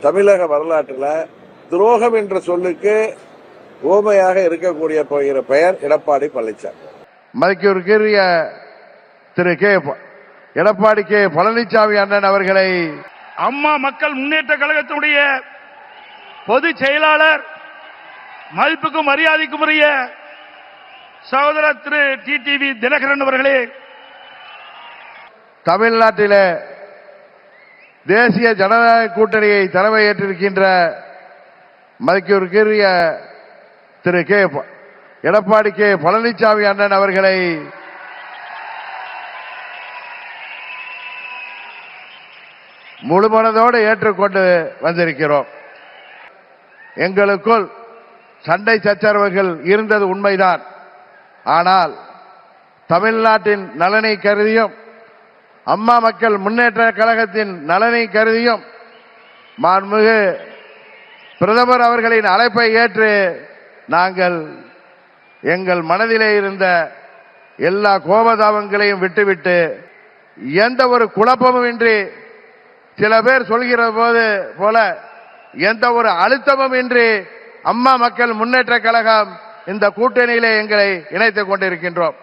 தமிழக வரலாற்றில் துரோகம் என்ற சொல்லுக்கு ஓமையாக இருக்கக்கூடிய போகிற பெயர் எடப்பாடி பழனிசாமி. மதிப்பிற்குரிய திரு எடப்பாடி பழனிசாமி அண்ணன் அவர்களை அம்மா மக்கள் முன்னேற்ற கழகத்தினுடைய பொதுச் செயலாளர், மதிப்புக்கும் மரியாதைக்கும் உரிய சகோதரர் திரு டிடிவி தினகரன் அவர்களே, தமிழ்நாட்டிலே தேசிய ஜனநாயக கூட்டணியை தலைமையேற்றிருக்கின்ற மதிப்பிற்குரிய திரு எடப்பாடி பழனிசாமி அண்ணன் அவர்களை முழுமனதோடு ஏற்றுக்கொண்டு வந்திருக்கிறோம். எங்களுக்குள் சண்டை சச்சரவுகள் இருந்தது உண்மைதான். ஆனால் தமிழ்நாட்டின் நலனை கருதியும் அம்மா மக்கள் முன்னேற்ற கழகத்தின் நலனை கருதியும் மாண்புமிகு பிரதமர் அவர்களின் அழைப்பை ஏற்று நாங்கள் எங்கள் மனதிலே இருந்த எல்லா கோபதாபங்களையும் விட்டுவிட்டு எந்த ஒரு குழப்பமும் இன்றி, சில பேர் சொல்கிற போல எந்த ஒரு அழுத்தமும் இன்றி அம்மா மக்கள் முன்னேற்ற கழகம் இந்த கூட்டணியிலே எங்களை இணைத்துக் கொண்டிருக்கின்றோம்.